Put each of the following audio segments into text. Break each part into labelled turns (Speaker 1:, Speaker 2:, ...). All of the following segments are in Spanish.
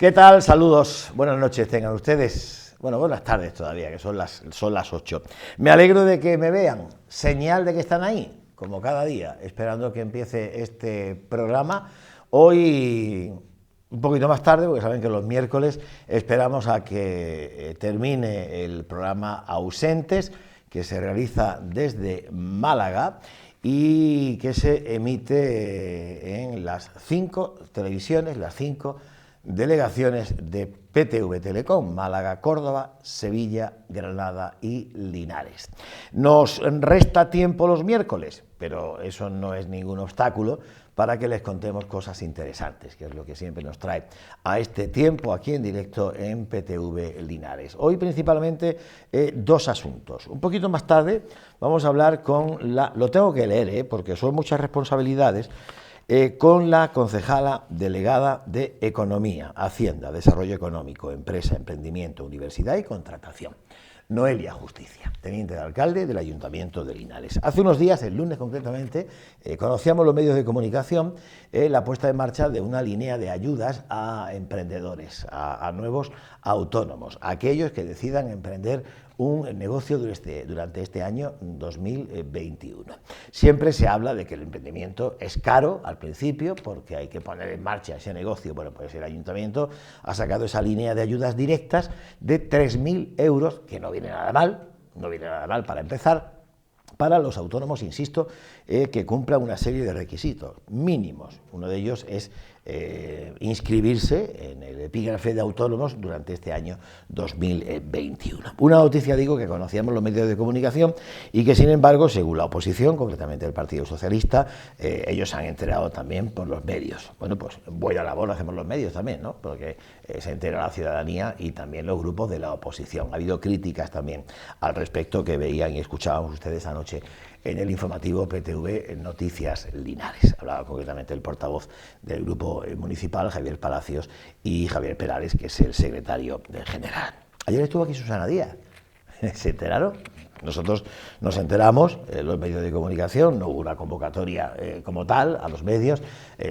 Speaker 1: ¿Qué tal? Saludos, buenas noches tengan ustedes. Bueno, buenas tardes todavía, que son las 8. Me alegro de que me vean, señal de que están ahí, como cada día, esperando que empiece este programa. Hoy un poquito más tarde, porque saben que los miércoles esperamos a que termine el programa Ausentes, que se realiza desde Málaga y que se emite en las 5 televisiones, las 5 delegaciones de PTV Telecom, Málaga, Córdoba, Sevilla, Granada y Linares. Nos resta tiempo los miércoles, pero eso no es ningún obstáculo para que les contemos cosas interesantes, que es lo que siempre nos trae a este tiempo aquí en directo en PTV Linares. Hoy principalmente dos asuntos. Un poquito más tarde vamos a hablar con lo tengo que leer, porque son muchas responsabilidades, con la concejala delegada de Economía, Hacienda, Desarrollo Económico, Empresa, Emprendimiento, Universidad y Contratación, Noelia Justicia, teniente de alcalde del Ayuntamiento de Linares. Hace unos días, el lunes concretamente, conocíamos los medios de comunicación la puesta en marcha de una línea de ayudas a emprendedores, a nuevos autónomos, a aquellos que decidan emprender un negocio durante este año 2021. Siempre se habla de que el emprendimiento es caro al principio porque hay que poner en marcha ese negocio. Bueno, pues el Ayuntamiento ha sacado esa línea de ayudas directas de 3.000 euros, que no viene nada mal para empezar, para los autónomos, insisto, que cumplan una serie de requisitos mínimos. Uno de ellos es inscribirse en el epígrafe de autónomos durante este año 2021. Una noticia, digo, que conocíamos los medios de comunicación y que, sin embargo, según la oposición, concretamente el Partido Socialista, ellos se han enterado también por los medios. Bueno, pues buena labor hacemos los medios también, ¿no? Porque se entera la ciudadanía y también los grupos de la oposición. Ha habido críticas también al respecto que veían y escuchábamos ustedes anoche en el informativo PTV Noticias Linares. Hablaba concretamente el portavoz del grupo municipal, Javier Palacios, y Javier Perales, que es el secretario general. Ayer estuvo aquí Susana Díaz. ¿Se enteraron? Nosotros nos enteramos, los medios de comunicación, no hubo una convocatoria como tal a los medios,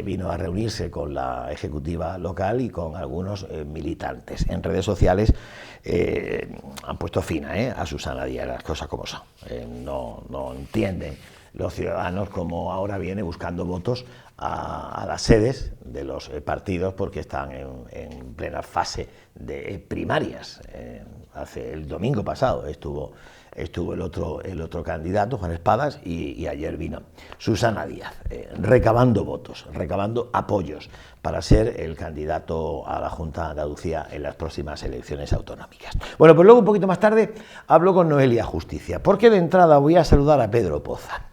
Speaker 1: vino a reunirse con la ejecutiva local y con algunos militantes. En redes sociales han puesto fin a Susana Díaz, las cosas como son. No entienden los ciudadanos cómo ahora viene buscando votos a las sedes de los partidos porque están en plena fase de primarias. El domingo pasado estuvo el otro candidato, Juan Espadas, y ayer vino Susana Díaz, recabando votos, recabando apoyos para ser el candidato a la Junta de Andalucía en las próximas elecciones autonómicas. Bueno, pues luego un poquito más tarde hablo con Noelia Justicia, porque de entrada voy a saludar a Pedro Poza.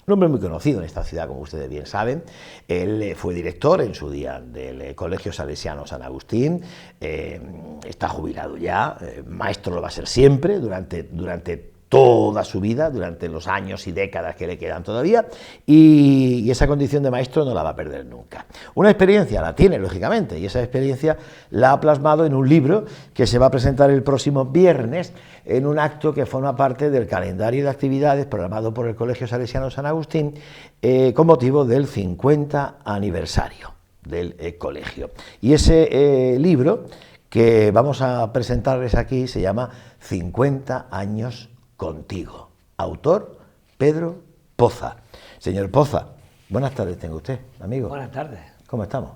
Speaker 1: Un hombre muy conocido en esta ciudad, como ustedes bien saben. Él fue director en su día del Colegio Salesiano San Agustín, está jubilado ya, maestro lo va a ser siempre, durante toda su vida, durante los años y décadas que le quedan todavía, y esa condición de maestro no la va a perder nunca. Una experiencia la tiene, lógicamente, y esa experiencia la ha plasmado en un libro que se va a presentar el próximo viernes en un acto que forma parte del calendario de actividades programado por el Colegio Salesiano San Agustín con motivo del 50 aniversario del colegio. Y ese libro que vamos a presentarles aquí se llama 50 años contigo. Autor, Pedro Poza. Señor Poza, buenas tardes tenga usted, amigo.
Speaker 2: Buenas tardes.
Speaker 1: ¿Cómo estamos?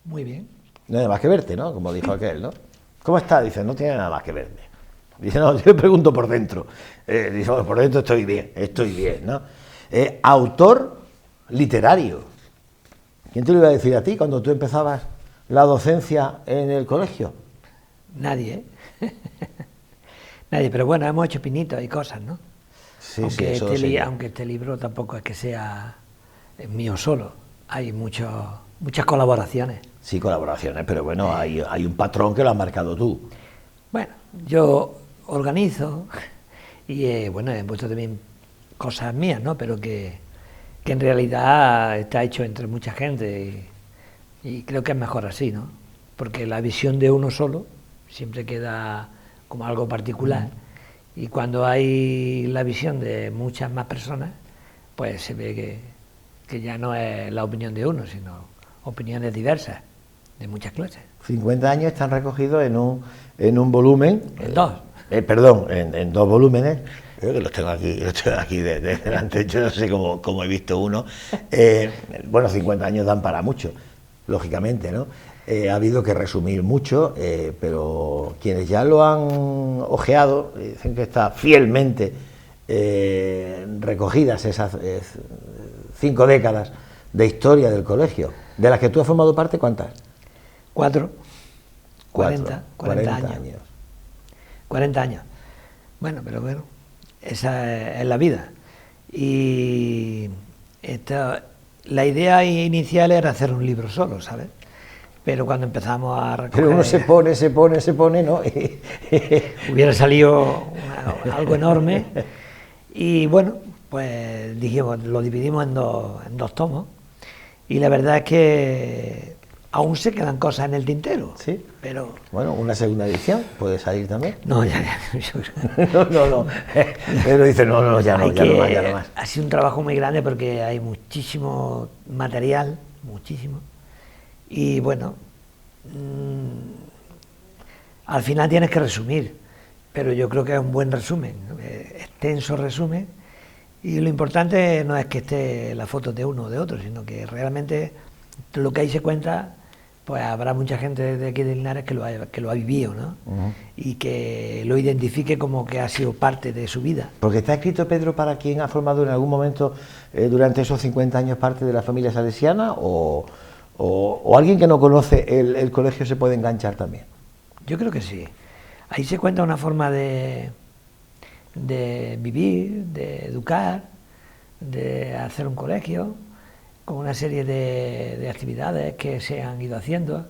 Speaker 2: Muy bien.
Speaker 1: No hay nada más que verte, ¿no? Como dijo aquel, ¿no? ¿Cómo está? Dice, no tiene nada más que verme. Dice, no, yo le pregunto por dentro. Dice, bueno, por dentro estoy bien, ¿no? Autor literario. ¿Quién te lo iba a decir a ti cuando tú empezabas la docencia en el colegio?
Speaker 2: Nadie, ¿eh? Nadie, pero bueno, hemos hecho pinitos y cosas, ¿no?
Speaker 1: Sí,
Speaker 2: aunque,
Speaker 1: sí,
Speaker 2: aunque este libro tampoco es que sea mío solo, hay muchas colaboraciones.
Speaker 1: Sí, colaboraciones, pero bueno, hay un patrón que lo has marcado tú.
Speaker 2: Bueno, yo organizo y bueno, he puesto también cosas mías, ¿no? Pero que en realidad está hecho entre mucha gente y creo que es mejor así, ¿no? Porque la visión de uno solo siempre queda como algo particular, y cuando hay la visión de muchas más personas, pues se ve que ya no es la opinión de uno, sino opiniones diversas, de muchas clases.
Speaker 1: 50 años están recogidos en un volumen.
Speaker 2: En dos.
Speaker 1: Perdón, en dos volúmenes. Yo que los tengo aquí delante, yo no sé cómo he visto uno. Bueno, 50 años dan para mucho, lógicamente, ¿no? Ha habido que resumir mucho, pero quienes ya lo han ojeado dicen que está fielmente recogidas esas 5 décadas de historia del colegio, de las que tú has formado parte. ¿Cuántas?
Speaker 2: 40
Speaker 1: 40
Speaker 2: años. 40 años. Bueno, pero bueno, esa es la vida. Y la idea inicial era hacer un libro solo, ¿sabes? Pero cuando empezamos a recoger...
Speaker 1: Pero uno se pone, ¿no?
Speaker 2: Hubiera salido algo enorme. Y bueno, pues dijimos, lo dividimos en dos tomos. Y la verdad es que aún se quedan cosas en el tintero.
Speaker 1: Sí.
Speaker 2: Pero...
Speaker 1: Bueno, una segunda edición puede salir también.
Speaker 2: No, ya.
Speaker 1: No. Pero dice, ya no más.
Speaker 2: Ha sido un trabajo muy grande porque hay muchísimo material, muchísimo. Y bueno, al final tienes que resumir, pero yo creo que es un buen resumen, extenso resumen, y lo importante no es que esté la foto de uno o de otro, sino que realmente lo que ahí se cuenta, pues habrá mucha gente de aquí de Linares que lo ha vivido, ¿no? Uh-huh. Y que lo identifique como que ha sido parte de su vida.
Speaker 1: Porque está escrito, Pedro, para quien ha formado en algún momento durante esos 50 años parte de la familia salesiana, o alguien que no conoce el colegio se puede enganchar también.
Speaker 2: Yo creo que sí. Ahí se cuenta una forma de vivir, de educar, de hacer un colegio, con una serie de actividades que se han ido haciendo,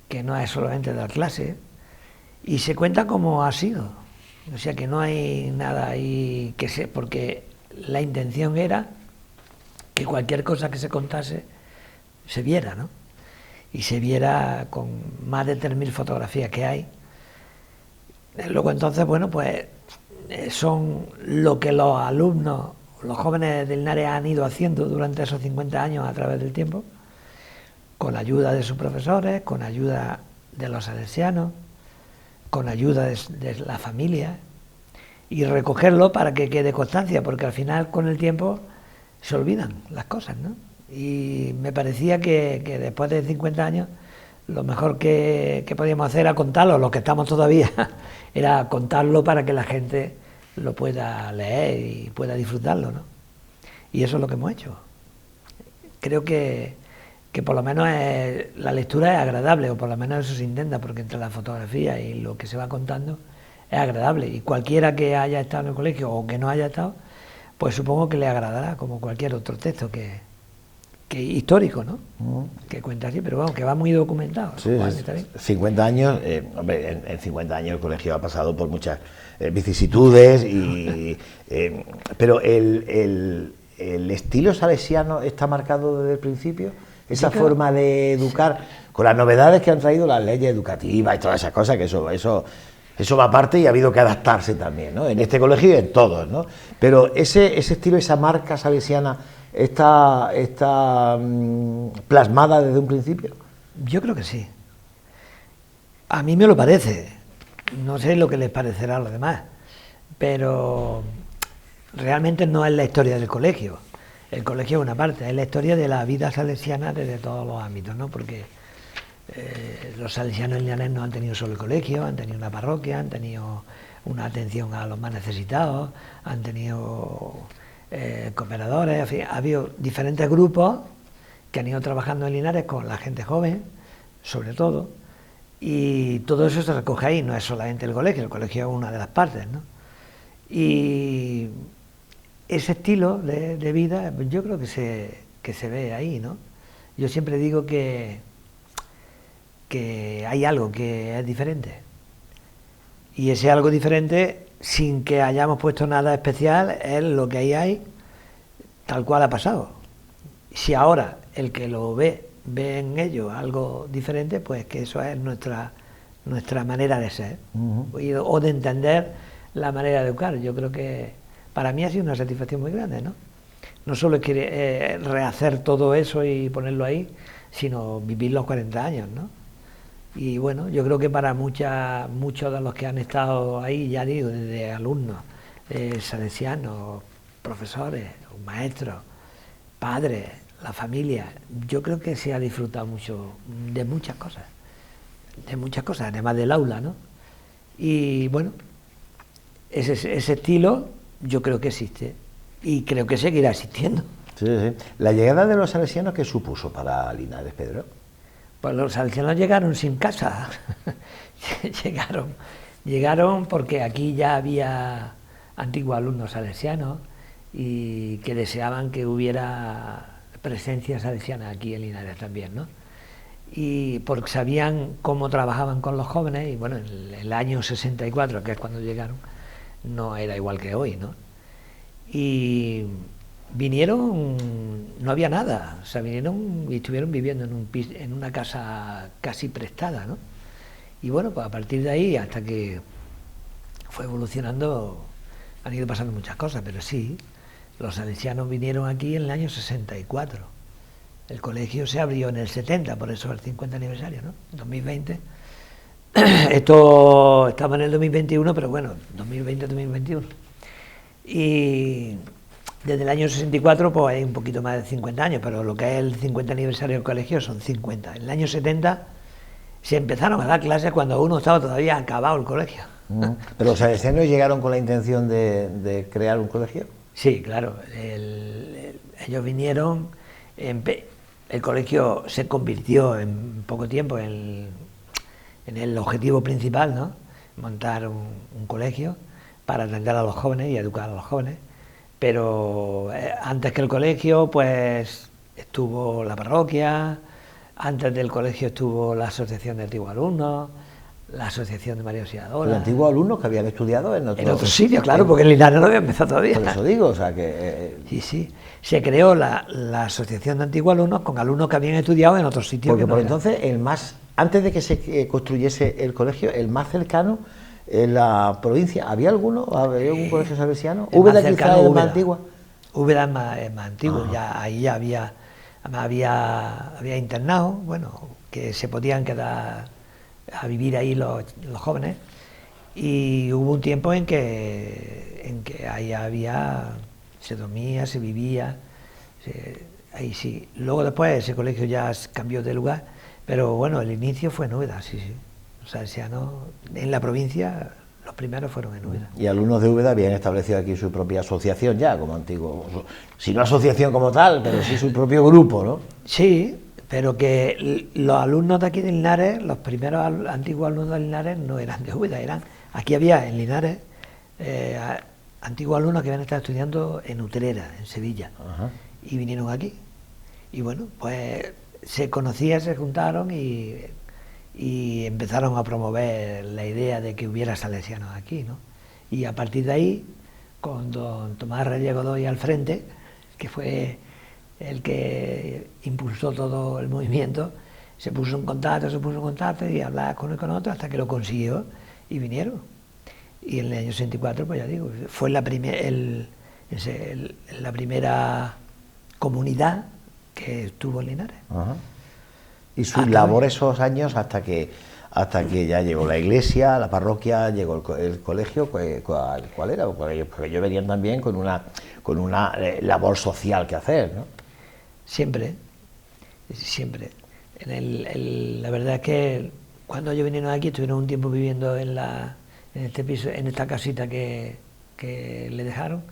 Speaker 2: que no es solamente dar clase, y se cuenta como ha sido. O sea que no hay nada ahí porque la intención era que cualquier cosa que se contase se viera, ¿no? Y se viera con más de 3.000 fotografías que hay. Luego entonces, bueno, pues son lo que los alumnos, los jóvenes de Linares han ido haciendo durante esos 50 años a través del tiempo, con la ayuda de sus profesores, con ayuda de los salesianos, con ayuda de la familia, y recogerlo para que quede constancia, porque al final con el tiempo se olvidan las cosas, ¿no? Y me parecía que después de 50 años lo mejor que podíamos hacer era contarlo, los que estamos todavía, era contarlo para que la gente lo pueda leer y pueda disfrutarlo, ¿no? Y eso es lo que hemos hecho. Creo que por lo menos la lectura es agradable, o por lo menos eso se intenta, porque entre la fotografía y lo que se va contando es agradable. Y cualquiera que haya estado en el colegio o que no haya estado, pues supongo que le agradará, como cualquier otro texto que histórico, ¿no? Que cuenta así, pero vamos, que va muy documentado.
Speaker 1: Sí, está bien. 50 años, hombre, en 50 años el colegio ha pasado por muchas vicisitudes, pero el estilo salesiano está marcado desde el principio, esa forma de educar, con las novedades que han traído las leyes educativas y todas esas cosas, que eso va aparte y ha habido que adaptarse también, ¿no? En este colegio y en todos, ¿no? Pero ese estilo, esa marca salesiana, ¿está plasmada desde un principio?
Speaker 2: Yo creo que sí. A mí me lo parece. No sé lo que les parecerá a los demás, pero realmente no es la historia del colegio. El colegio es una parte, es la historia de la vida salesiana desde todos los ámbitos, ¿no? Porque los salesianos en Linares no han tenido solo el colegio, han tenido una parroquia, han tenido una atención a los más necesitados, han tenido cooperadores, en fin, ha habido diferentes grupos que han ido trabajando en Linares con la gente joven, sobre todo, y todo eso se recoge ahí, no es solamente el colegio es una de las partes, ¿no? Y ese estilo de vida, yo creo que se ve ahí, ¿no? Yo siempre digo que hay algo que es diferente, y ese algo diferente, sin que hayamos puesto nada especial, es lo que ahí hay, tal cual ha pasado. Si ahora el que lo ve en ello algo diferente, pues que eso es nuestra manera de ser, o de entender la manera de educar. Yo creo que para mí ha sido una satisfacción muy grande, ¿no? No solo es rehacer todo eso y ponerlo ahí, sino vivir los 40 años, ¿no? Y bueno, yo creo que para muchos de los que han estado ahí, ya digo, desde alumnos, salesianos, profesores, maestros, padres, la familia, yo creo que se ha disfrutado mucho de muchas cosas, además del aula, ¿no? Y bueno, ese estilo yo creo que existe y creo que seguirá existiendo.
Speaker 1: Sí, sí. ¿La llegada de los salesianos qué supuso para Linares, Pedro?
Speaker 2: Pues los salesianos llegaron sin casa, llegaron porque aquí ya había antiguos alumnos salesianos y que deseaban que hubiera presencia salesiana aquí en Linares también, ¿no? Y porque sabían cómo trabajaban con los jóvenes y bueno, el año 64, que es cuando llegaron, no era igual que hoy, ¿no? Y vinieron, no había nada, o sea, vinieron y estuvieron viviendo en una casa casi prestada, ¿no? Y bueno, pues a partir de ahí, hasta que fue evolucionando, han ido pasando muchas cosas, pero sí, los salesianos vinieron aquí en el año 64. El colegio se abrió en el 70, por eso el 50 aniversario, ¿no? 2020. Esto estaba en el 2021, pero bueno, 2020-2021. Y desde el año 64 pues hay un poquito más de 50 años, pero lo que es el 50 aniversario del colegio son 50. En el año 70 se empezaron a dar clases cuando uno estaba todavía acabado el colegio.
Speaker 1: ¿Pero los salesianos llegaron con la intención de crear un colegio?
Speaker 2: Sí, claro. Ellos vinieron, el colegio se convirtió en poco tiempo en el objetivo principal, ¿no? Montar un colegio para atender a los jóvenes y educar a los jóvenes. Pero antes que el colegio, pues estuvo la parroquia, antes del colegio estuvo la Asociación de Antiguos Alumnos, la Asociación de María Auxiliadora.
Speaker 1: Los antiguos alumnos que habían estudiado en
Speaker 2: otros sitios, claro, porque en Linares no había empezado todavía.
Speaker 1: Por eso digo, o sea que...
Speaker 2: Sí. Se creó la Asociación de Antiguos Alumnos con alumnos que habían estudiado en otros sitios.
Speaker 1: Porque por entonces, antes de que se construyese el colegio, el más cercano en la provincia, ¿había alguno? ¿Había algún colegio salesiano? ¿Úbeda quizás es más antigua?
Speaker 2: Úbeda es más antiguo, ahí ya había internados, bueno, que se podían quedar a vivir ahí los jóvenes, y hubo un tiempo en que ahí se dormía, se vivía, ahí sí. Luego después ese colegio ya cambió de lugar, pero bueno, el inicio fue en Úbeda, sí. O sea, en la provincia los primeros fueron en Úbeda.
Speaker 1: Y alumnos de Úbeda habían establecido aquí su propia asociación ya, como antiguo, si no asociación como tal, pero sí su propio grupo, ¿no?
Speaker 2: Sí, pero que los alumnos de aquí de Linares, los primeros antiguos alumnos de Linares no eran de Úbeda, aquí había en Linares antiguos alumnos que habían estado estudiando en Utrera, en Sevilla, y vinieron aquí. Y bueno, pues se conocían, se juntaron y empezaron a promover la idea de que hubiera salesianos aquí, ¿no? Y a partir de ahí, con don Tomás Reyes Godoy al frente, que fue el que impulsó todo el movimiento, se puso en contacto y hablaba con uno y con otro hasta que lo consiguió y vinieron. Y en el año 64, pues ya digo, fue la primera comunidad que estuvo en Linares.
Speaker 1: Y su labor esos años hasta que ya llegó la iglesia, la parroquia, llegó el colegio, ¿cuál era? Porque ellos venían también con una labor social que hacer, ¿no?
Speaker 2: Siempre. La verdad es que cuando ellos vinieron aquí estuvieron un tiempo viviendo en este piso, en esta casita que le dejaron,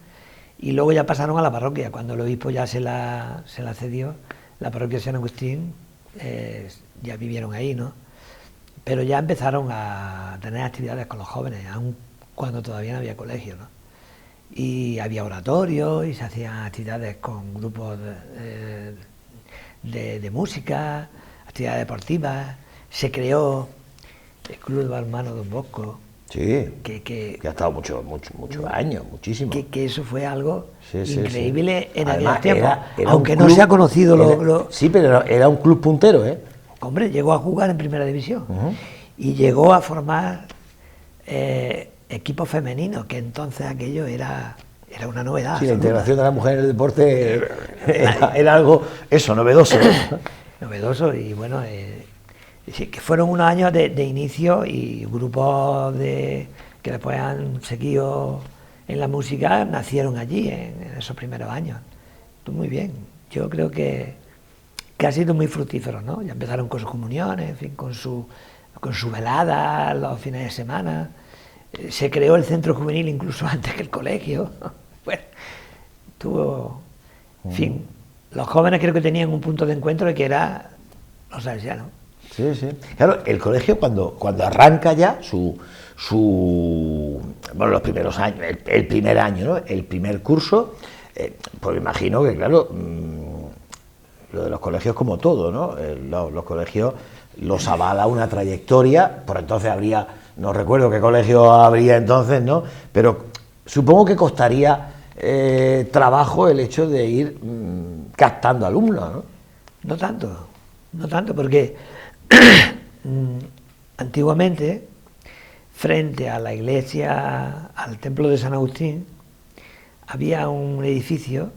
Speaker 2: y luego ya pasaron a la parroquia. Cuando el obispo ya se la cedió, la parroquia de San Agustín, ya vivieron ahí, ¿no? Pero ya empezaron a tener actividades con los jóvenes, aun cuando todavía no había colegio, ¿no? Y había oratorios y se hacían actividades con grupos de música, actividades deportivas. Se creó el Club de Balonmano Don Bosco.
Speaker 1: Sí, que ha estado muchos años, muchísimo.
Speaker 2: Que eso fue algo increíble en
Speaker 1: aquel
Speaker 2: tiempo,
Speaker 1: era
Speaker 2: aunque no se ha conocido
Speaker 1: Sí, pero era un club puntero, ¿eh?
Speaker 2: Hombre, llegó a jugar en primera división y llegó a formar equipos femeninos, que entonces aquello era una novedad.
Speaker 1: Sí, la integración de la mujer en el deporte era algo, novedoso.
Speaker 2: Novedoso, y bueno, Sí, que fueron unos años de inicio y grupos que después han seguido en la música nacieron allí, en esos primeros años. Estuvo muy bien. Yo creo que ha sido muy fructífero, ¿no? Ya empezaron con sus comuniones, en fin, con su velada los fines de semana. Se creó el centro juvenil incluso antes que el colegio. Bueno, tuvo, en fin, los jóvenes creo que tenían un punto de encuentro que era los salesianos.
Speaker 1: Sí, sí. Claro, el colegio cuando arranca ya bueno, los primeros años, el primer año, ¿no? El primer curso, pues me imagino que, claro, lo de los colegios como todo, ¿no? Los colegios los avala una trayectoria, por entonces habría, no recuerdo qué colegio habría entonces, ¿no? Pero supongo que costaría trabajo el hecho de ir captando alumnos, ¿no?
Speaker 2: No tanto, porque antiguamente, frente a la iglesia, al templo de San Agustín, había un edificio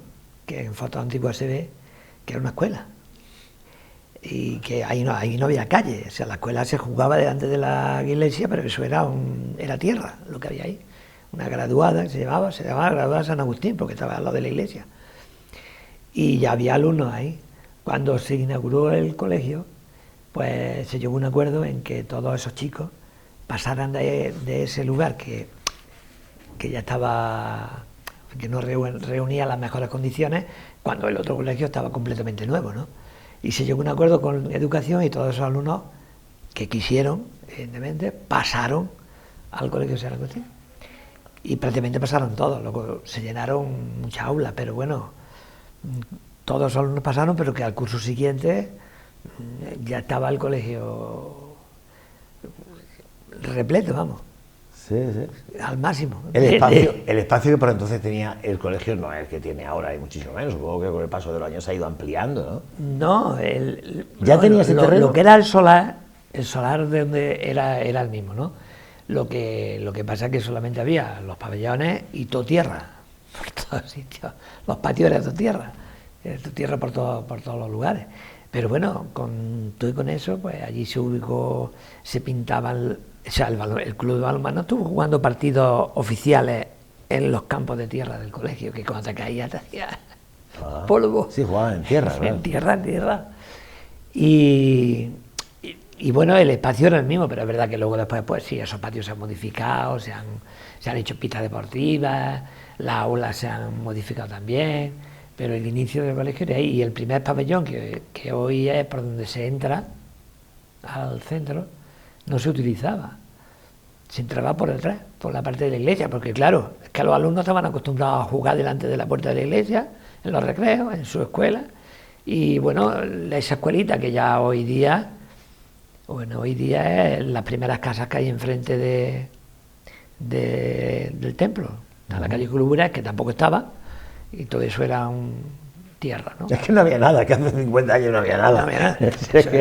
Speaker 2: que en fotos antiguas se ve que era una escuela y que ahí no había calle, o sea, la escuela se jugaba delante de la iglesia, pero eso era tierra, lo que había ahí, una graduada, se llamaba graduada San Agustín porque estaba al lado de la iglesia y ya había alumnos ahí. Cuando se inauguró el colegio, pues se llegó a un acuerdo en que todos esos chicos pasaran de ese lugar que ya estaba, que no reunía las mejores condiciones, cuando el otro colegio estaba completamente nuevo, ¿no? Y se llegó a un acuerdo con educación y todos esos alumnos que quisieron, evidentemente, pasaron al colegio San Agustín. Y prácticamente pasaron todos, luego se llenaron muchas aulas, pero bueno, todos los alumnos pasaron, pero que al curso siguiente ya estaba el colegio repleto, vamos.
Speaker 1: Sí, sí.
Speaker 2: Al máximo.
Speaker 1: El espacio que por entonces tenía el colegio no es el que tiene ahora, hay muchísimo menos. Supongo que con el paso de los años se ha ido ampliando, ¿no?
Speaker 2: No,
Speaker 1: ¿Ya tenía ese terreno?
Speaker 2: Lo que era el solar de donde era el mismo, ¿no? Lo que pasa es que solamente había los pabellones y todo tierra, por todos sitios. Los patios eran todo tierra por todos los lugares. Pero bueno, con eso, pues allí se ubicó, se pintaban, o sea, el club de balonmano estuvo jugando partidos oficiales en los campos de tierra del colegio, que cuando te caía te hacía polvo.
Speaker 1: Sí, jugaban en tierra, ¿verdad?
Speaker 2: En tierra. Y bueno, el espacio era el mismo, pero es verdad que luego después, pues sí, esos patios se han modificado, se han hecho pistas deportivas, las aulas se han modificado también. Pero el inicio del colegio era ahí, y el primer pabellón, que hoy es por donde se entra al centro, no se utilizaba. Se entraba por detrás, por la parte de la iglesia, porque claro, es que los alumnos estaban acostumbrados a jugar delante de la puerta de la iglesia, en los recreos, en su escuela, y bueno, esa escuelita que ya hoy día es las primeras casas que hay enfrente del templo, a la calle Culubres, que tampoco estaba, y todo eso era tierra, ¿no?
Speaker 1: Es que no había nada, que hace 50 años no había nada.
Speaker 2: No había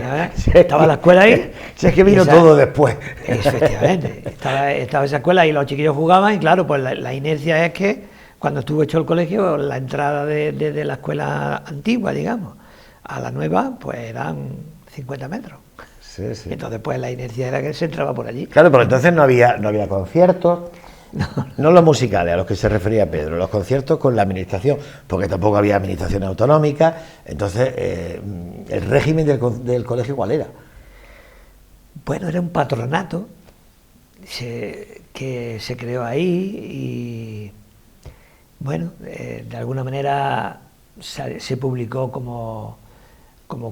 Speaker 2: nada. Estaba la escuela ahí.
Speaker 1: Si es que vino todo después.
Speaker 2: Efectivamente. Estaba esa escuela y los chiquillos jugaban y claro, pues la inercia es que cuando estuvo hecho el colegio, la entrada de la escuela antigua, digamos, a la nueva, pues eran 50 metros.
Speaker 1: Sí, sí.
Speaker 2: Entonces, pues la inercia era que se entraba por allí.
Speaker 1: Claro, pero entonces no había conciertos. No los musicales a los que se refería Pedro, los conciertos con la administración, porque tampoco había administración autonómica. Entonces, ¿el régimen del colegio cuál era?
Speaker 2: Bueno, era un patronato que se creó ahí y, bueno, de alguna manera se publicó como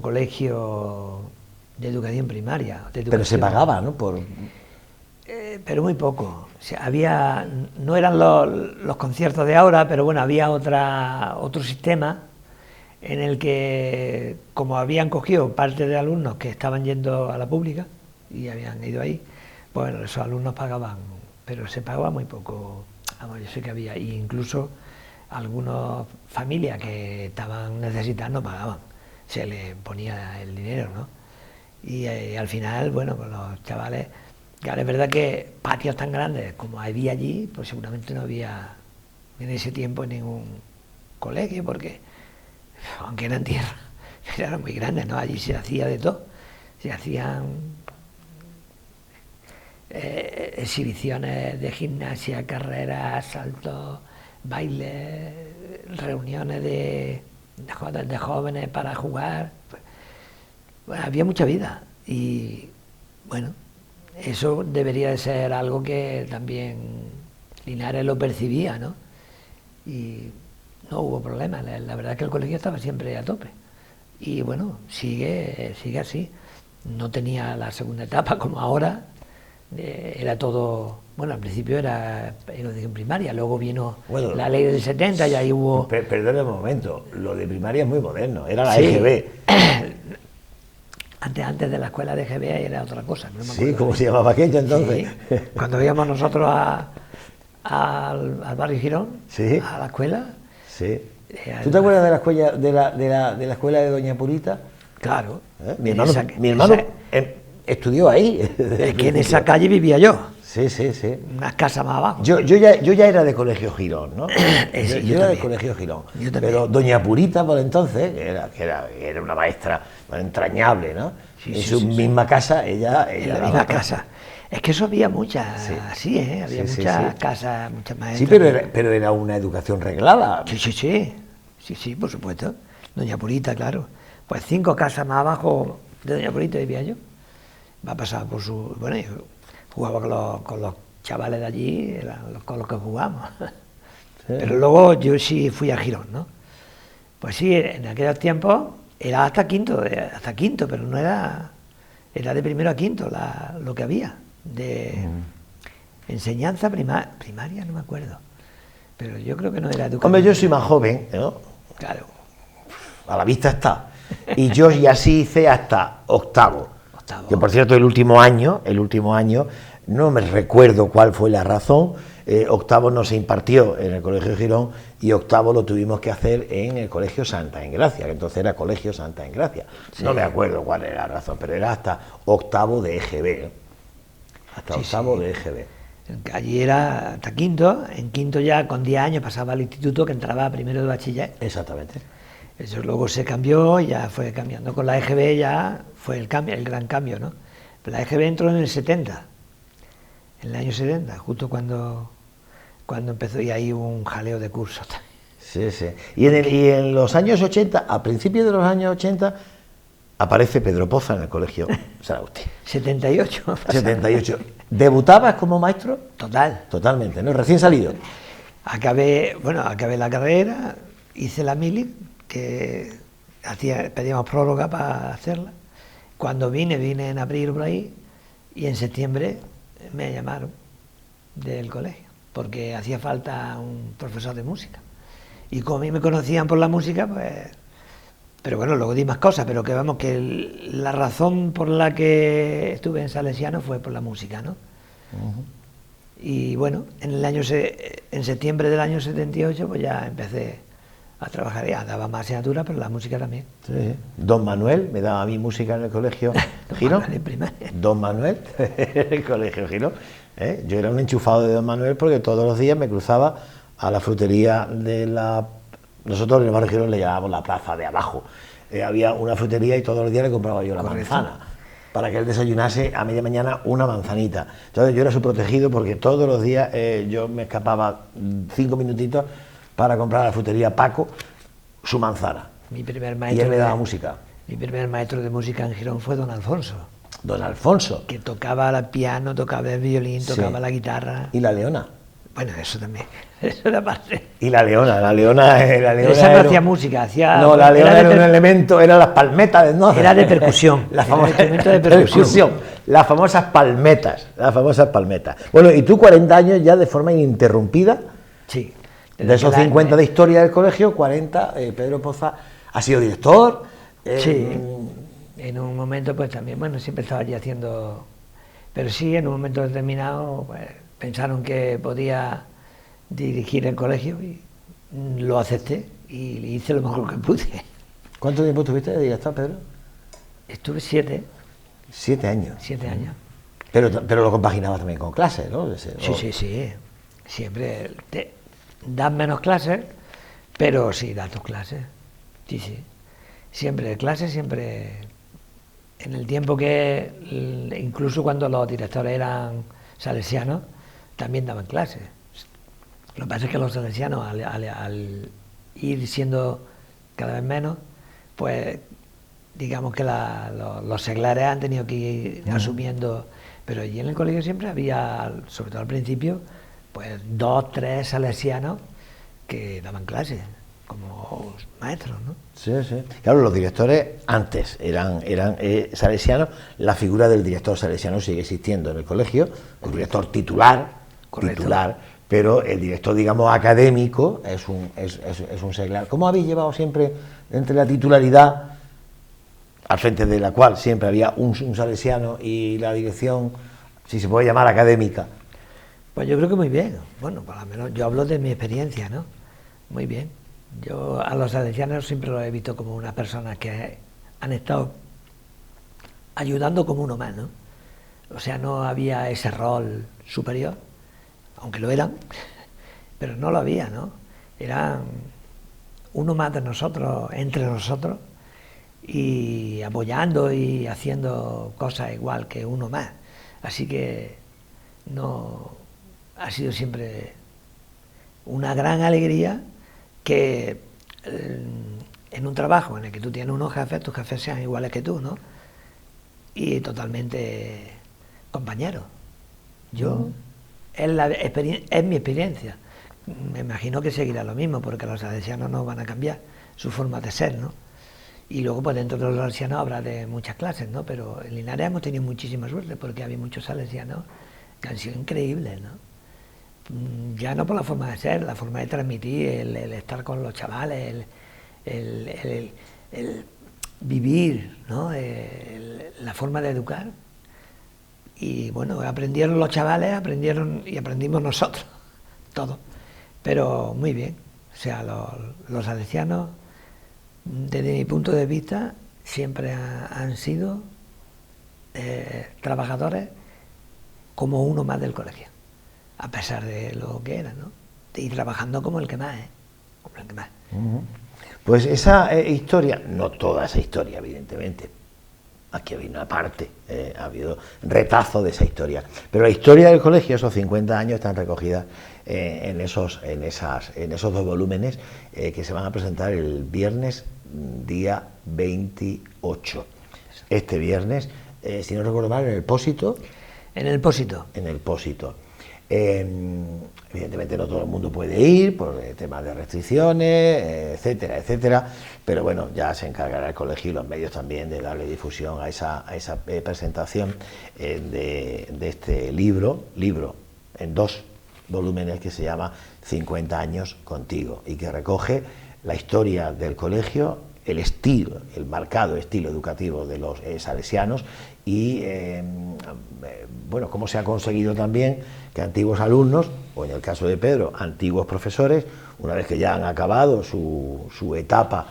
Speaker 2: colegio de educación primaria.
Speaker 1: Pero se pagaba, ¿no?
Speaker 2: Pero muy poco. O sea, no eran los conciertos de ahora, pero bueno, había otro sistema en el que, como habían cogido parte de alumnos que estaban yendo a la pública y habían ido ahí, bueno, esos alumnos pagaban, pero se pagaba muy poco. Vamos, yo sé que había, e incluso algunas familias que estaban necesitando pagaban, se les ponía el dinero, ¿no? Y al final, bueno, con los chavales, claro, es verdad que patios tan grandes como había allí, pues seguramente no había en ese tiempo ningún colegio, porque aunque eran tierra, eran muy grandes, ¿no? Allí se hacía de todo. se hacían exhibiciones de gimnasia, carreras, saltos, bailes, reuniones de jóvenes para jugar. Bueno, había mucha vida y bueno, eso debería de ser algo que también Linares lo percibía, ¿no? Y no hubo problema, la verdad es que el colegio estaba siempre a tope y bueno, sigue así. No tenía la segunda etapa como ahora, era todo, bueno, al principio era educación primaria, luego vino la ley del 70 y ahí hubo...
Speaker 1: Perdón un momento, lo de primaria es muy moderno, era la
Speaker 2: Sí.
Speaker 1: EGB.
Speaker 2: Antes de la escuela de EGB era otra cosa. No me
Speaker 1: Sí,
Speaker 2: acuerdo.
Speaker 1: ¿cómo se llamaba aquello entonces?
Speaker 2: Sí. Cuando íbamos nosotros al barrio Girón,
Speaker 1: Sí.
Speaker 2: a la escuela...
Speaker 1: Sí. ¿Tú te acuerdas de la escuela de la escuela de Doña Purita?
Speaker 2: Claro.
Speaker 1: Mi hermano estudió ahí.
Speaker 2: Es que en esa calle vivía yo.
Speaker 1: Sí.
Speaker 2: Unas casas más abajo.
Speaker 1: Yo ya era de Colegio Girón, ¿no?
Speaker 2: Sí,
Speaker 1: yo era de Colegio Girón. Pero Doña Purita, por entonces, que era una maestra entrañable, ¿no? En su misma casa, ella
Speaker 2: en la misma casa. Es que eso había muchas, así, ¿eh? Había muchas casas, muchas maestras.
Speaker 1: Sí, pero era una educación reglada.
Speaker 2: Sí, por supuesto. Doña Purita, claro. Pues 5 casas más abajo de Doña Purita vivía yo. Va a pasar por su... Bueno, yo jugaba con los chavales de allí, con los que jugamos. Sí. Pero luego yo sí fui a Girón, ¿no? Pues sí, en aquellos tiempos era hasta quinto, pero no era... Era de primero a quinto lo que había. De enseñanza primaria, no me acuerdo. Pero yo creo que no era educación.
Speaker 1: Hombre, yo soy más joven, ¿no?
Speaker 2: Claro.
Speaker 1: A la vista está. Y yo ya sí hice hasta octavo. Que por cierto, el último año, no me recuerdo cuál fue la razón, octavo no se impartió en el Colegio Girón y octavo lo tuvimos que hacer en el Colegio Santa Engracia, que entonces era Colegio Santa Engracia. Sí. No me acuerdo cuál era la razón, pero era hasta octavo de EGB. Hasta octavo de EGB.
Speaker 2: Allí era hasta quinto, en quinto ya con 10 años pasaba al instituto que entraba a primero de bachiller.
Speaker 1: Exactamente.
Speaker 2: Eso luego se cambió, ya fue cambiando. Con la EGB ya fue el gran cambio, ¿no? Pero la EGB entró en el 70, en el año 70, justo cuando empezó, y ahí hubo un jaleo de cursos.
Speaker 1: Sí. Y en los años 80, a principios de los años 80, aparece Pedro Poza en el Colegio San Agustín.
Speaker 2: 78.
Speaker 1: 78. ¿Debutabas como maestro? Totalmente, ¿no? Recién salido.
Speaker 2: Acabé la carrera, hice la mili, que pedíamos prórroga para hacerla. Cuando vine en abril por ahí, y en septiembre me llamaron del colegio, porque hacía falta un profesor de música. Y como a mí me conocían por la música, pues... Pero bueno, luego di más cosas, pero que vamos, que la razón por la que estuve en Salesiano fue por la música, ¿no? Y bueno, en septiembre del año 78, pues ya empecé a trabajar, ya daba más asignaturas, pero la música también.
Speaker 1: Sí. Don Manuel me daba a mí música en el Colegio Girón. Don Manuel en el Colegio Girón. Yo era un enchufado de Don Manuel porque todos los días me cruzaba a la frutería de la... Nosotros en el barrio Girón le llamábamos la plaza de abajo. Había una frutería y todos los días le compraba yo la manzana para que él desayunase a media mañana una manzanita. Entonces yo era su protegido porque todos los días yo me escapaba 5 minutitos para comprar a la frutería Paco su manzana.
Speaker 2: Mi primer maestro
Speaker 1: y él me daba música.
Speaker 2: Mi primer maestro de música en Girón fue don Alfonso.
Speaker 1: Don Alfonso.
Speaker 2: Que tocaba el piano, tocaba el violín, tocaba la guitarra.
Speaker 1: ¿Y la leona?
Speaker 2: Bueno, eso también, eso era parte.
Speaker 1: Y la leona
Speaker 2: esa no hacía música, hacía...
Speaker 1: No, la leona era un elemento, eran las palmetas, ¿no?
Speaker 2: Era de percusión.
Speaker 1: La famosa de percusión. Las famosas palmetas. Bueno, y tú 40 años ya de forma ininterrumpida.
Speaker 2: Sí.
Speaker 1: De esos 50 de historia del colegio, 40, Pedro Poza ha sido director.
Speaker 2: Sí, en un momento pues también, bueno, siempre estaba allí haciendo... Pero sí, en un momento determinado, pues, pensaron que podía dirigir el colegio y lo acepté y hice lo mejor que pude.
Speaker 1: ¿Cuánto tiempo estuviste de director, Pedro?
Speaker 2: Estuve 7.
Speaker 1: 7 años.
Speaker 2: 7 años.
Speaker 1: Pero lo compaginabas también con clases, ¿no?
Speaker 2: Sí. Siempre das menos clases, pero sí das tus clases. Sí. Siempre clases, siempre en el tiempo que, incluso cuando los directores eran salesianos, también daban clases. Lo que pasa es que los salesianos, al ir siendo cada vez menos, pues digamos que los seglares han tenido que ir asumiendo, pero allí en el colegio siempre había, sobre todo al principio, pues 2, 3 salesianos que daban clases como maestros, ¿no?
Speaker 1: Sí, sí. Claro, los directores antes eran salesianos. La figura del director salesiano sigue existiendo en el colegio, el director titular, pero el director, digamos, académico es un seglar. ¿Cómo habéis llevado siempre entre la titularidad, al frente de la cual siempre había un salesiano, y la dirección, si se puede llamar, académica?
Speaker 2: Pues yo creo que muy bien. Bueno, por lo menos yo hablo de mi experiencia, ¿no? Muy bien. Yo a los salesianos siempre los he visto como unas personas que han estado ayudando como uno más, ¿no? O sea, no había ese rol superior, aunque lo eran, pero no lo había, ¿no? Eran uno más de nosotros, entre nosotros, y apoyando y haciendo cosas igual que uno más. Así que no ha sido siempre una gran alegría que en un trabajo en el que tú tienes unos jefes, tus jefes sean iguales que tú, ¿no? Y totalmente compañeros. Yo, es mi experiencia. Me imagino que seguirá lo mismo, porque los salesianos no van a cambiar su forma de ser, ¿no? Y luego, pues dentro de los salesianos habrá de muchas clases, ¿no? Pero en Linares hemos tenido muchísima suerte, porque había muchos salesianos que han sido increíbles, ¿no? Ya no por la forma de ser, la forma de transmitir, el estar con los chavales, el vivir, ¿no? La forma de educar. Y bueno, aprendieron los chavales, aprendimos nosotros, todos. Pero muy bien. O sea, los salesianos, desde mi punto de vista, siempre han sido trabajadores como uno más del colegio, a pesar de lo que era, ¿no? Y trabajando como el que más, como el que más.
Speaker 1: Pues esa historia, no toda esa historia, evidentemente, aquí ha habido una parte, ha habido retazo de esa historia, pero la historia del colegio, esos 50 años, están recogidas en esos 2 volúmenes que se van a presentar el viernes, día 28. Este viernes, si no recuerdo mal, en el Pósito.
Speaker 2: En el Pósito.
Speaker 1: En el Pósito. Evidentemente no todo el mundo puede ir por temas de restricciones, etcétera, etcétera, pero bueno, ya se encargará el colegio y los medios también de darle difusión a esa presentación de este libro en 2 volúmenes, que se llama 50 años contigo, y que recoge la historia del colegio, el estilo, el marcado estilo educativo de los salesianos, y bueno, cómo se ha conseguido también que antiguos alumnos, o en el caso de Pedro, antiguos profesores, una vez que ya han acabado su etapa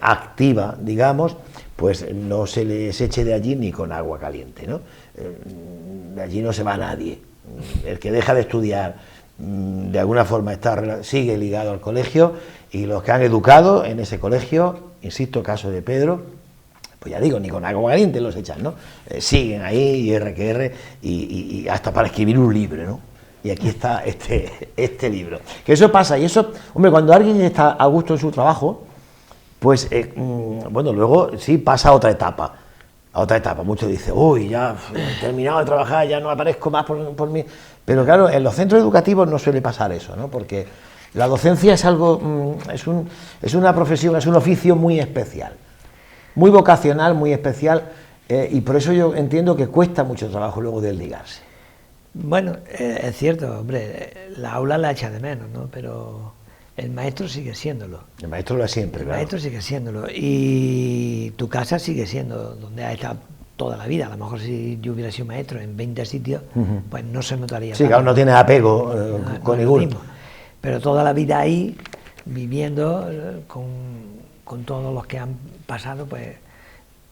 Speaker 1: activa, digamos, pues no se les eche de allí ni con agua caliente, ¿no? De allí no se va nadie. El que deja de estudiar, de alguna forma sigue ligado al colegio, y los que han educado en ese colegio, insisto, caso de Pedro, pues ya digo, ni con agua caliente los echan, ¿no? Siguen ahí, y hasta para escribir un libro, ¿no? Y aquí está este libro. Que eso pasa, y eso, hombre, cuando alguien está a gusto en su trabajo, pues, bueno, luego sí pasa a otra etapa. Muchos dicen, uy, ya he terminado de trabajar, ya no aparezco más por mí. Pero claro, en los centros educativos no suele pasar eso, ¿no? Porque la docencia es algo, es una profesión, es un oficio muy especial, muy vocacional, muy especial, y por eso yo entiendo que cuesta mucho trabajo luego desligarse.
Speaker 2: Bueno, es cierto, hombre, la aula la echa de menos, ¿no? Pero el maestro sigue siéndolo.
Speaker 1: El maestro lo es siempre, claro.
Speaker 2: El maestro sigue siéndolo, y tu casa sigue siendo donde has estado toda la vida. A lo mejor si yo hubiera sido maestro en 20 sitios, pues no se notaría.
Speaker 1: Sí, claro, no tienes apego con ninguno.
Speaker 2: Pero toda la vida ahí, viviendo con todos los que han pasado, pues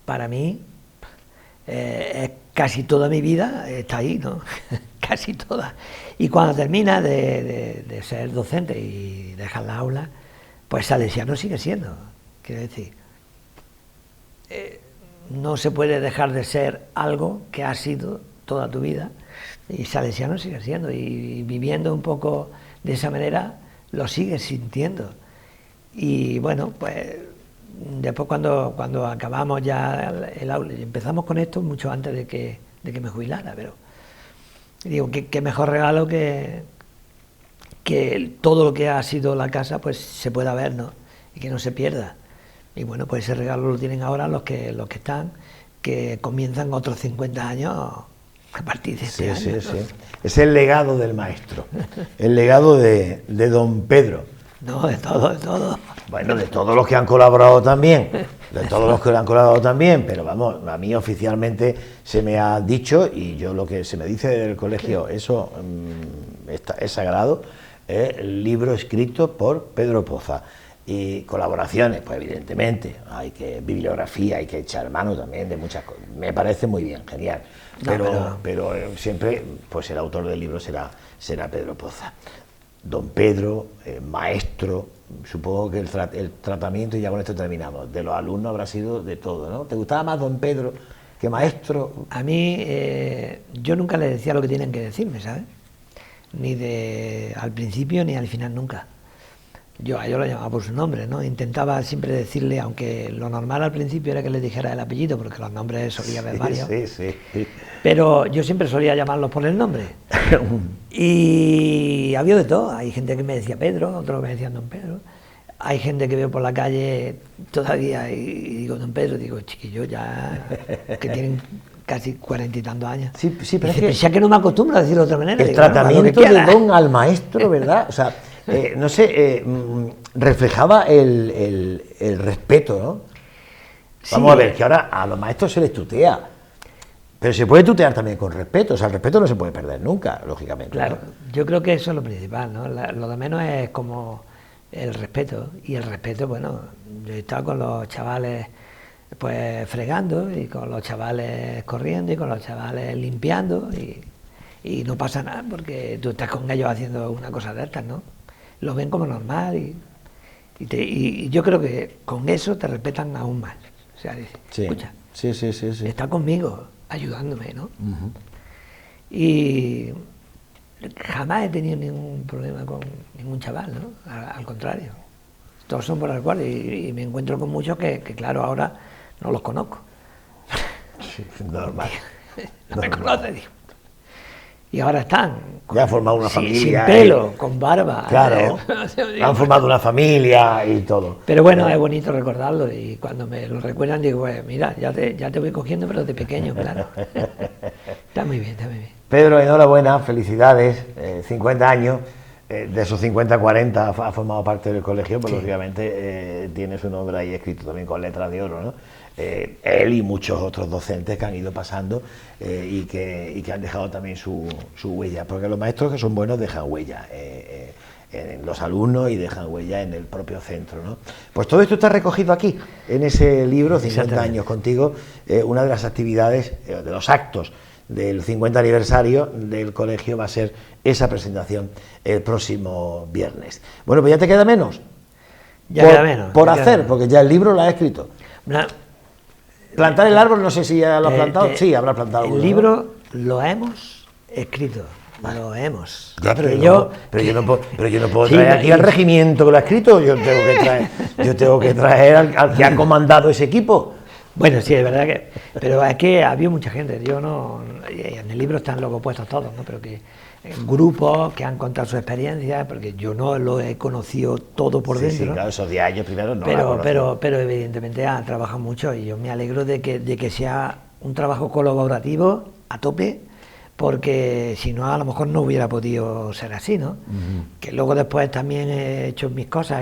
Speaker 2: para mí es casi toda mi vida está ahí, ¿no? Casi toda. Y cuando termina de ser docente y dejar la aula, pues salesiano sigue siendo. Quiero decir, no se puede dejar de ser algo que has sido toda tu vida, y salesiano sigue siendo, y viviendo un poco de esa manera lo sigues sintiendo. Y bueno, pues después cuando acabamos ya el aula, empezamos con esto mucho antes de que me jubilara, pero digo, qué mejor regalo que todo lo que ha sido la casa pues se pueda ver, ¿no? Y que no se pierda. Y bueno, pues ese regalo lo tienen ahora los que están, que comienzan otros 50 años a partir de este año.
Speaker 1: Sí, sí. Es el legado del maestro, el legado de don Pedro.
Speaker 2: No, de todo.
Speaker 1: Bueno, de todos los que han colaborado también, pero vamos, a mí oficialmente se me ha dicho, y yo lo que se me dice del colegio, eso es sagrado, el libro escrito por Pedro Poza. Y colaboraciones, pues evidentemente, bibliografía, hay que echar mano también de muchas cosas. Me parece muy bien, genial. Pero siempre, pues el autor del libro será Pedro Poza. Don Pedro, maestro, supongo que el tratamiento, y ya con esto terminamos, de los alumnos habrá sido de todo, ¿no? ¿Te gustaba más don Pedro que maestro?
Speaker 2: A mí, yo nunca les decía lo que tienen que decirme, ¿sabes? Ni al principio ni al final, nunca. Yo lo llamaba por su nombre, ¿no? Intentaba siempre decirle, aunque lo normal al principio era que le dijera el apellido, porque los nombres solía haber varios.
Speaker 1: Sí.
Speaker 2: Pero yo siempre solía llamarlos por el nombre. Y había de todo. Hay gente que me decía Pedro, otros me decían don Pedro. Hay gente que veo por la calle todavía y digo don Pedro, digo chiquillos ya que tienen casi 40 y tantos años.
Speaker 1: Sí, pero
Speaker 2: pensé que no me acostumbro a decirlo de otra manera.
Speaker 1: El tratamiento de don al maestro, ¿verdad? O sea, no sé, reflejaba el respeto, ¿no? Vamos a ver, que ahora a los maestros se les tutea, pero se puede tutear también con respeto, o sea, el respeto no se puede perder nunca, lógicamente.
Speaker 2: Claro,
Speaker 1: ¿no?
Speaker 2: yo creo que eso es lo principal, ¿no? Lo de menos es como el respeto, y el respeto, bueno, yo he estado con los chavales pues fregando, y con los chavales corriendo, y con los chavales limpiando, y no pasa nada, porque tú estás con ellos haciendo una cosa de estas, ¿no? Lo ven como normal, y yo creo que con eso te respetan aún más. O sea, dice, escucha,
Speaker 1: sí.
Speaker 2: está conmigo, ayudándome, ¿no?
Speaker 1: Uh-huh.
Speaker 2: Y jamás he tenido ningún problema con ningún chaval, ¿no? Al contrario, todos son por el cual, y me encuentro con muchos que claro, ahora no los conozco.
Speaker 1: Sí, normal.
Speaker 2: No me conocen, digo. Y ahora están.
Speaker 1: Ya han formado una familia.
Speaker 2: Sin pelo, con barba.
Speaker 1: Claro. Han formado una familia y todo.
Speaker 2: Pero bueno, es bonito recordarlo, y cuando me lo recuerdan digo, pues mira, ya te voy cogiendo, pero de pequeño, claro. Está muy bien.
Speaker 1: Pedro, enhorabuena, felicidades, 50 años. De esos 50, 40 ha formado parte del colegio, pues sí. Lógicamente tiene su nombre ahí escrito también con letras de oro, ¿no? Él y muchos otros docentes que han ido pasando y que han dejado también su huella, porque los maestros que son buenos dejan huella en los alumnos y dejan huella en el propio centro, ¿no? Pues todo esto está recogido aquí, en ese libro, 50 años contigo, una de las actividades, de los actos del 50 aniversario del colegio va a ser esa presentación el próximo viernes. Bueno, pues ya te queda menos.
Speaker 2: Queda menos.
Speaker 1: Por hacer, porque ya el libro lo has escrito. Plantar el árbol, no sé si ya lo has plantado. Sí, habrás plantado
Speaker 2: el
Speaker 1: uno,
Speaker 2: libro, ¿no? Lo hemos escrito. Vale. Lo hemos.
Speaker 1: Ya, pero yo no puedo traer aquí al regimiento que lo ha escrito. Yo tengo que traer al que ha comandado ese equipo.
Speaker 2: Bueno, sí, es verdad que... Pero es que había mucha gente, yo no... En el libro están luego puestos todos, ¿no? Pero que grupos que han contado su experiencia, porque yo no lo he conocido todo por dentro. Sí,
Speaker 1: claro, esos 10 años primero no.
Speaker 2: Pero evidentemente han trabajado mucho, y yo me alegro de que sea un trabajo colaborativo a tope, porque si no, a lo mejor no hubiera podido ser así, ¿no? Uh-huh. Que luego después también he hecho mis cosas,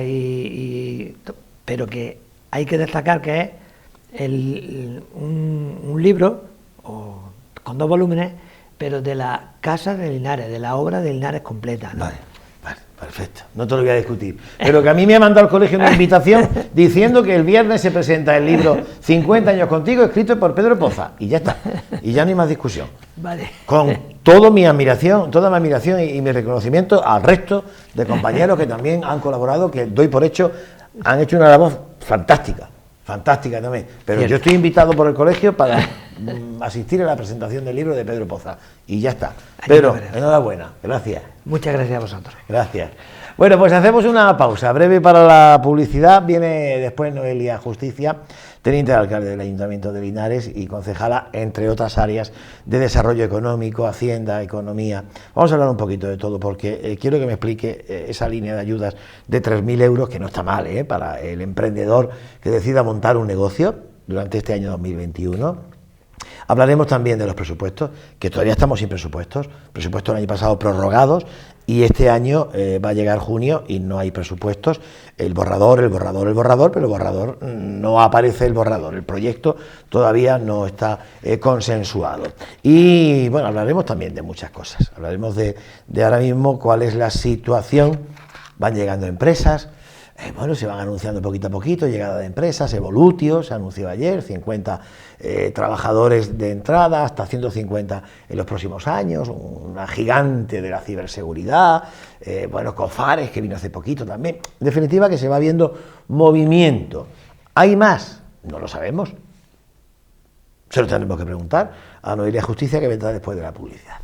Speaker 2: pero que hay que destacar que es un libro con 2 volúmenes, pero de la Casa de Linares, de la obra de Linares completa, ¿no?
Speaker 1: Vale, perfecto, no te lo voy a discutir. Pero que a mí me ha mandado el colegio una invitación diciendo que el viernes se presenta el libro 50 años contigo, escrito por Pedro Poza, y ya está, y ya no hay más discusión.
Speaker 2: Vale.
Speaker 1: Con toda mi admiración y mi reconocimiento al resto de compañeros que también han colaborado, que doy por hecho, han hecho una labor fantástica. Fantástica también. Pero
Speaker 2: Cierto.
Speaker 1: yo estoy invitado por el colegio para asistir a la presentación del libro de Pedro Poza. Y ya está. Pero, enhorabuena. Gracias.
Speaker 2: Muchas gracias a vosotros.
Speaker 1: Gracias. Bueno, pues hacemos una pausa breve para la publicidad. Viene después Noelia Justicia, teniente de alcalde del Ayuntamiento de Linares y concejala, entre otras áreas, de desarrollo económico, hacienda, economía. Vamos a hablar un poquito de todo porque quiero que me explique esa línea de ayudas de 3.000 euros, que no está mal, para el emprendedor que decida montar un negocio durante este año 2021. Hablaremos también de los presupuestos, que todavía estamos sin presupuestos del año pasado prorrogados, y este año va a llegar junio y no hay presupuestos. El borrador, pero el borrador no aparece el borrador. El proyecto todavía no está consensuado. Y bueno, hablaremos también de muchas cosas. Hablaremos de ahora mismo cuál es la situación. Van llegando empresas. Bueno, se van anunciando poquito a poquito, llegada de empresas. Evolutio se anunció ayer, 50 trabajadores de entrada, hasta 150 en los próximos años, una gigante de la ciberseguridad, bueno, Cofares, que vino hace poquito también. En definitiva, que se va viendo movimiento. ¿Hay más? No lo sabemos. Se lo tendremos que preguntar a Noelia Justicia, que vendrá después de la publicidad.